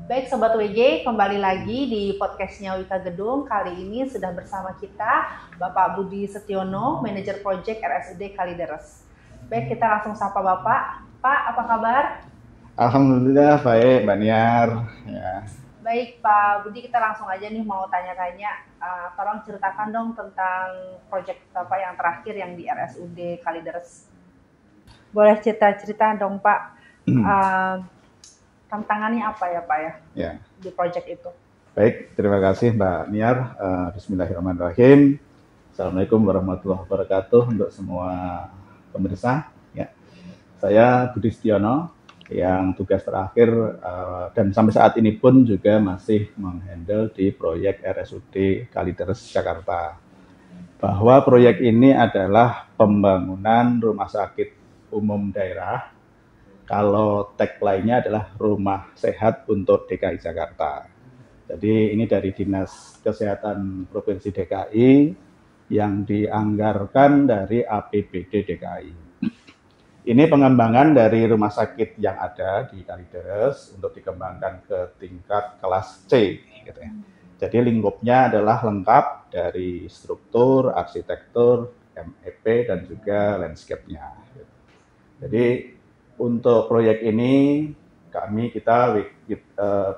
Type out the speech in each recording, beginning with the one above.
Baik Sobat WG, kembali lagi di podcastnya Wika Gedung. Kali ini sudah bersama kita Bapak Budi Setiono, Manajer Project RSUD Kalideres. Baik, kita langsung sapa Bapak. Pak, apa kabar? Alhamdulillah baik, Mbak Niar. Ya. Baik Pak Budi, kita langsung aja nih mau tanya-tanya. Tolong ceritakan dong tentang project Bapak yang terakhir yang di RSUD Kalideres. Boleh cerita-cerita dong Pak. Tantangannya apa ya Pak ya di project itu? Baik, terima kasih Mbak Niar. Bismillahirrahmanirrahim. Assalamualaikum warahmatullahi wabarakatuh untuk semua pemirsa. Ya, saya Budi Setiono yang tugas terakhir dan sampai saat ini pun juga masih menghandle di proyek RSUD Kalideres Jakarta. Bahwa proyek ini adalah pembangunan rumah sakit umum daerah. Kalau tagline-nya adalah Rumah Sehat untuk DKI Jakarta. Jadi ini dari Dinas Kesehatan Provinsi DKI yang dianggarkan dari APBD DKI. Ini pengembangan dari rumah sakit yang ada di Kalideres untuk dikembangkan ke tingkat kelas C. Gitu ya. Jadi lingkupnya adalah lengkap dari struktur, arsitektur, MEP, dan juga landscape-nya. Jadi untuk proyek ini kita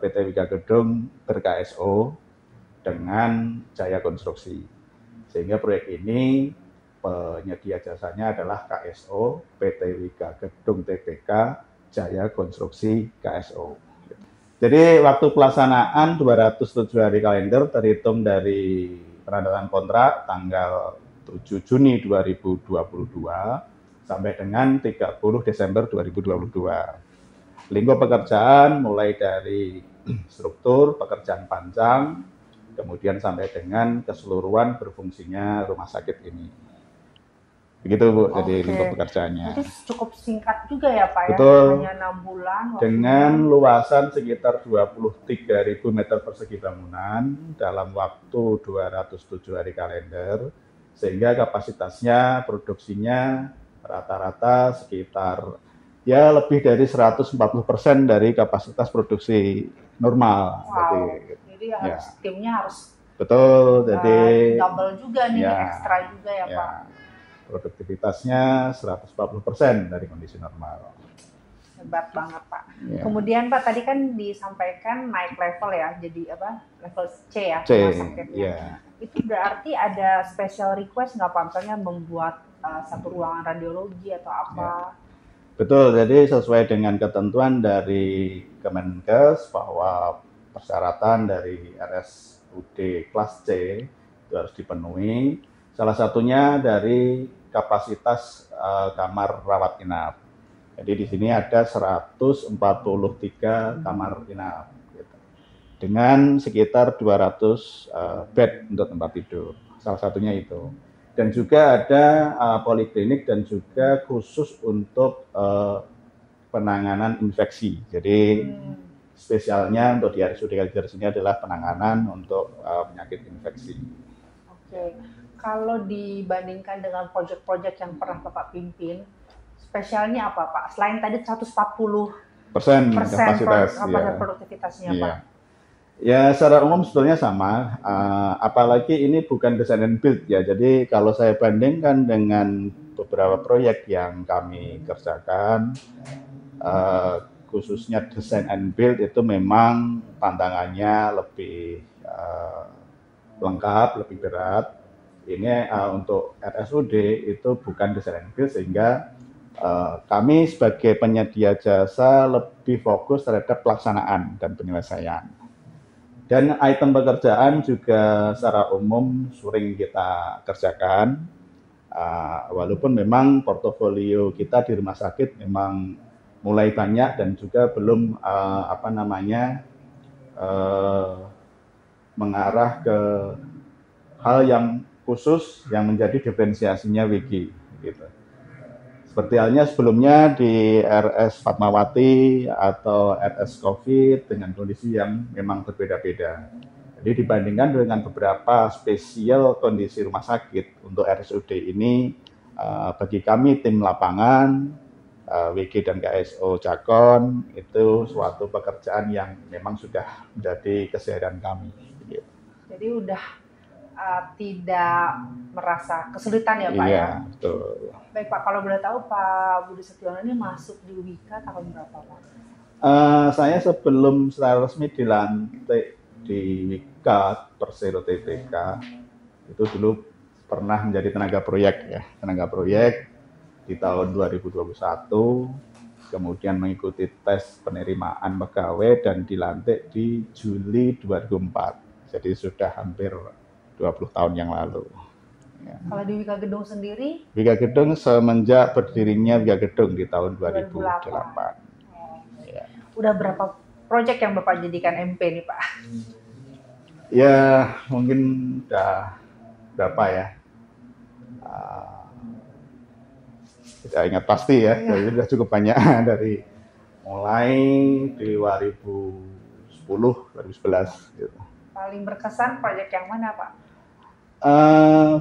PT Wika Gedung ber-KSO dengan Jaya Konstruksi. Sehingga proyek ini penyedia jasanya adalah KSO PT Wika Gedung Tbk Jaya Konstruksi KSO. Jadi waktu pelaksanaan 207 hari kalender terhitung dari penandatangan kontrak tanggal 7 Juni 2022 sampai dengan 30 Desember 2022. Lingkup pekerjaan mulai dari struktur, pekerjaan panjang, kemudian sampai dengan keseluruhan berfungsinya rumah sakit ini. Begitu Bu, jadi lingkup pekerjaannya. Jadi cukup singkat juga ya Pak. Betul. Ya? Hanya 6 bulan. Dengan luasan sekitar 23.000 meter persegi bangunan dalam waktu 207 hari kalender, sehingga kapasitasnya, produksinya rata-rata sekitar ya lebih dari 140% dari kapasitas produksi normal. Wow. Jadi harus timnya harus betul. Jadi double juga nih, ekstra juga ya Pak. Produktivitasnya 140% dari kondisi normal. Hebat banget Pak. Ya. Kemudian Pak tadi kan disampaikan naik level ya, jadi apa? Level C ya. C. Ya. Itu berarti ada special request nggak Pak? Misalnya membuat satu ruangan radiologi atau apa? Ya. Betul, jadi sesuai dengan ketentuan dari Kemenkes bahwa persyaratan dari RSUD kelas C itu harus dipenuhi. Salah satunya dari kapasitas kamar rawat inap. Jadi di sini ada 143 kamar inap, gitu. Dengan sekitar 200 bed untuk tempat tidur. Salah satunya itu. Dan juga ada poliklinik dan juga khusus untuk penanganan infeksi. Jadi spesialnya untuk di RSUD Kalideres ini adalah penanganan untuk penyakit infeksi. Oke, kalau dibandingkan dengan proyek-proyek yang pernah Bapak pimpin, spesialnya apa Pak? Selain tadi 140% kapasitas produktivitasnya Pak. Ya secara umum sebetulnya sama, apalagi ini bukan design and build ya. Jadi kalau saya bandingkan dengan beberapa proyek yang kami kerjakan, khususnya design and build itu memang tantangannya lebih lengkap, lebih berat. Ini untuk RSUD itu bukan design and build sehingga kami sebagai penyedia jasa lebih fokus terhadap pelaksanaan dan penyelesaian. Dan item pekerjaan juga secara umum sering kita kerjakan, walaupun memang portofolio kita di rumah sakit memang mulai banyak dan juga belum mengarah ke hal yang khusus yang menjadi diferensiasinya Wiki gitu. Seperti halnya sebelumnya di RS Fatmawati atau RS COVID dengan kondisi yang memang berbeda-beda. Jadi dibandingkan dengan beberapa spesial kondisi rumah sakit untuk RSUD ini, bagi kami tim lapangan, WG dan KSO Cakon itu suatu pekerjaan yang memang sudah menjadi keseharian kami. Jadi udah tidak merasa kesulitan ya Pak iya, ya? Betul. Baik Pak, kalau boleh tahu Pak Budi Setiono ini masuk di Wika tahun berapa Pak? Saya sebelum secara resmi dilantik di Wika Persero TTK itu dulu pernah menjadi tenaga proyek di tahun 2021, kemudian mengikuti tes penerimaan pegawai dan dilantik di Juli 2004. Jadi sudah hampir 20 tahun yang lalu. Ya. Kalau di Wika Gedung sendiri? Wika Gedung semenjak berdirinya Wika Gedung di tahun 2008. Ya. Udah berapa proyek yang Bapak jadikan MP nih Pak? Ya mungkin udah berapa ya? Tidak ingat pasti ya, jadi sudah cukup banyak dari mulai di 2010, 2011 gitu. Paling berkesan proyek yang mana Pak?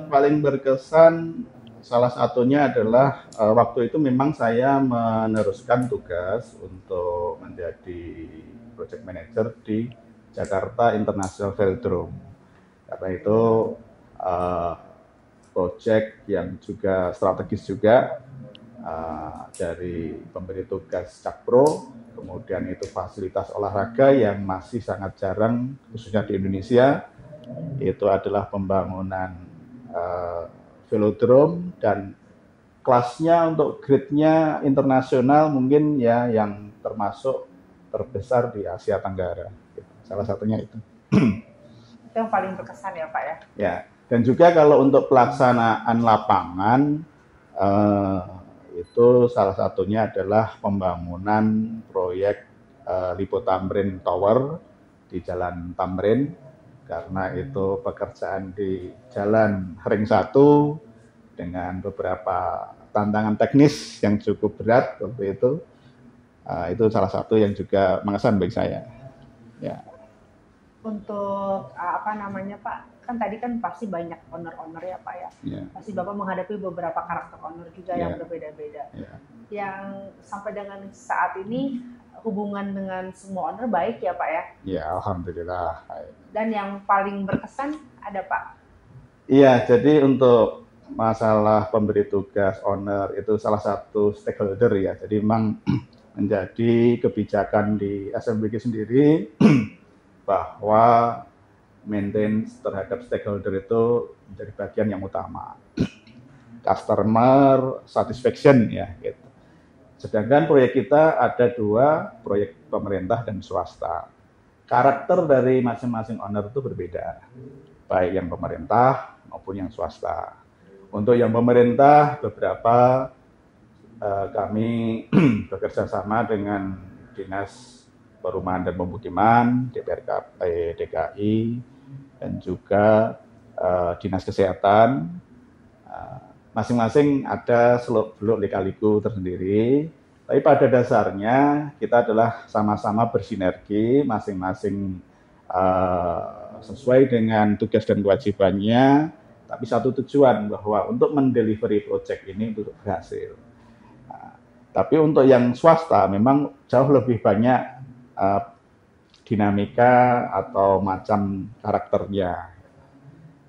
Paling berkesan salah satunya adalah waktu itu memang saya meneruskan tugas untuk menjadi project manager di Jakarta International Velodrome. Karena itu project yang juga strategis juga dari pemberi tugas Cakpro, kemudian itu fasilitas olahraga yang masih sangat jarang khususnya di Indonesia. Itu adalah pembangunan velodrome dan kelasnya untuk grade-nya internasional mungkin ya yang termasuk terbesar di Asia Tenggara. Salah satunya itu. Itu yang paling berkesan ya Pak ya? Ya, dan juga kalau untuk pelaksanaan lapangan itu salah satunya adalah pembangunan proyek Lipo Tamrin Tower di Jalan Tamrin. Karena itu pekerjaan di Jalan Ring 1 dengan beberapa tantangan teknis yang cukup berat waktu itu. Itu salah satu yang juga mengesan bagi saya. Ya. Untuk Pak, kan tadi kan pasti banyak owner-owner ya Pak ya. Yeah. Pasti Bapak menghadapi beberapa karakter owner juga yang berbeda-beda. Yeah. Yang sampai dengan saat ini hubungan dengan semua owner baik ya Pak ya? Ya, alhamdulillah. Dan yang paling berkesan ada Pak? Iya, jadi untuk masalah pemberi tugas owner itu salah satu stakeholder ya. Jadi memang menjadi kebijakan di SMWG sendiri bahwa maintenance terhadap stakeholder itu menjadi bagian yang utama. Customer satisfaction ya gitu. Sedangkan proyek kita ada 2, proyek pemerintah dan swasta. Karakter dari masing-masing owner itu berbeda, baik yang pemerintah maupun yang swasta. Untuk yang pemerintah, beberapa kami bekerja sama dengan Dinas Perumahan dan Pemukiman, DPRKP DKI, dan juga Dinas Kesehatan. Masing-masing ada seluk-beluk lika-liku tersendiri, tapi pada dasarnya kita adalah sama-sama bersinergi, masing-masing sesuai dengan tugas dan kewajibannya, tapi satu tujuan bahwa untuk mendelivery project ini untuk berhasil. Tapi untuk yang swasta memang jauh lebih banyak dinamika atau macam karakternya.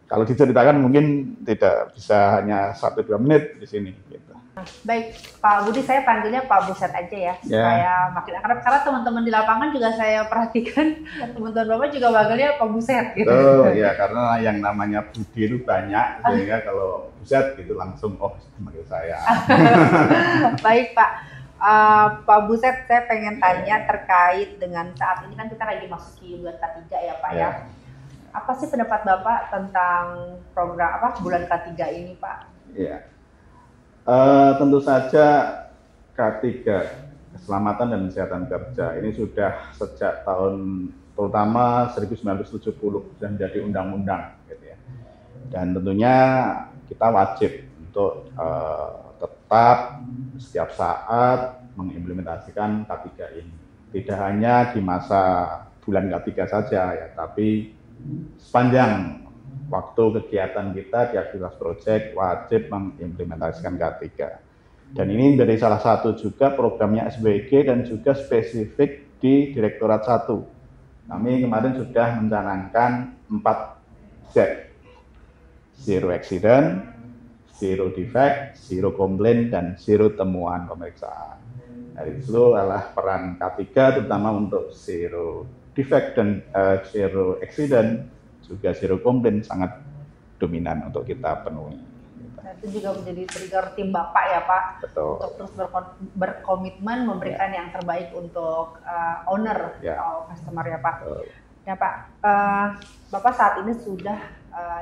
Kalau diceritakan mungkin tidak bisa hanya 1-2 menit di sini. Gitu. Baik, Pak Budi, saya panggilnya Pak Buset aja ya, supaya makin akrab. Karena teman-teman di lapangan juga saya perhatikan, teman-teman Bapak juga panggilnya Pak Buset gitu. Oh ya, karena yang namanya Budi itu banyak, sehingga kalau Buset gitu langsung, panggil saya. Baik Pak, Pak Buset, saya pengen tanya terkait dengan saat ini kan kita lagi masuki bulan K3 ya Pak ya. Apa sih pendapat Bapak tentang program bulan K3 ini Pak? Iya. Tentu saja K3 Keselamatan dan Kesehatan Kerja ini sudah sejak tahun terutama 1970 sudah menjadi undang-undang gitu ya. Dan tentunya kita wajib untuk tetap setiap saat mengimplementasikan K3 ini. Tidak hanya di masa bulan K3 saja ya, tapi sepanjang waktu kegiatan kita di aktivitas proyek wajib mengimplementasikan K3. Dan ini menjadi salah satu juga programnya SBG dan juga spesifik di Direktorat 1. Kami kemarin sudah mencanangkan 4 Z. Zero accident, zero defect, zero complaint, dan zero temuan pemeriksaan. Dari itu adalah peran K3 terutama untuk zero defect dan zero accident, juga zero complaint sangat dominan untuk kita penuhi. Nah, itu juga menjadi trigger tim Bapak ya Pak. Betul. Untuk terus berkomitmen memberikan yang terbaik untuk owner atau customer ya Pak. Betul. Ya Pak, Bapak saat ini sudah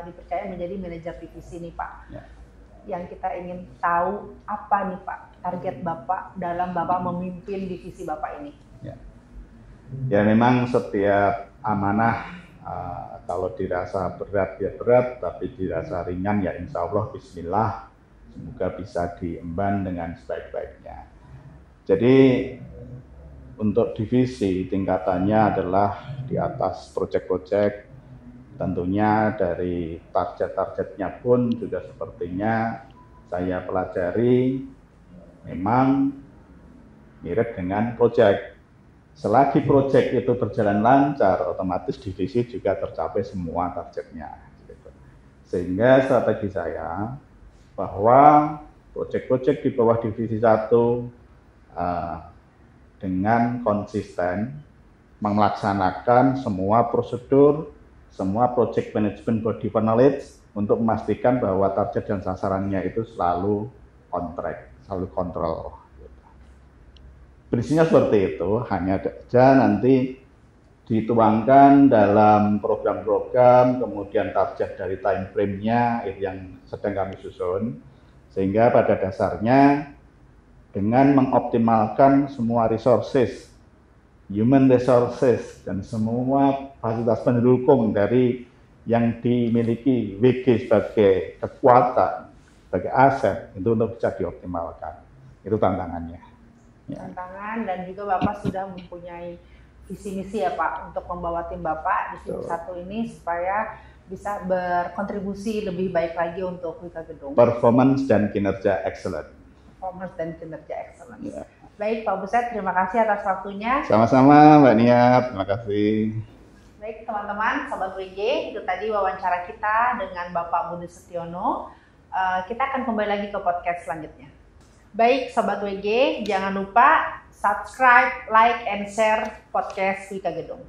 dipercaya menjadi manajer divisi nih Pak. Yang kita ingin tahu apa nih Pak target Bapak dalam Bapak memimpin divisi Bapak ini? Ya memang setiap amanah kalau dirasa berat ya berat, tapi dirasa ringan ya insya Allah bismillah, semoga bisa diemban dengan sebaik-baiknya. Jadi untuk divisi tingkatannya adalah di atas proyek-proyek, tentunya dari target-targetnya pun juga sepertinya saya pelajari memang mirip dengan proyek. Selagi proyek itu berjalan lancar, otomatis divisi juga tercapai semua targetnya. Sehingga strategi saya bahwa proyek-proyek di bawah divisi 1 dengan konsisten melaksanakan semua prosedur, semua project management body of knowledge untuk memastikan bahwa target dan sasarannya itu selalu on track, selalu kontrol. Prinsipnya seperti itu, hanya saja nanti dituangkan dalam program-program, kemudian target dari time frame-nya itu yang sedang kami susun, sehingga pada dasarnya dengan mengoptimalkan semua resources, human resources, dan semua fasilitas pendukung dari yang dimiliki WG sebagai kekuatan, sebagai aset, itu untuk bisa dioptimalkan. Itu tantangannya. Tantangan, dan juga Bapak sudah mempunyai visi misi ya Pak untuk membawa tim Bapak di divisi 1 ini supaya bisa berkontribusi lebih baik lagi untuk Wika Gedung. Performance dan kinerja excellent. Performance dan kinerja excellent. Baik Pak Buset, terima kasih atas waktunya. Sama-sama Mbak Nia, terima kasih. Baik teman-teman, Sobat WG, itu tadi wawancara kita dengan Bapak Budi Setiono. Kita akan kembali lagi ke podcast selanjutnya. Baik Sobat WG, jangan lupa subscribe, like, and share podcast Wika Gedung.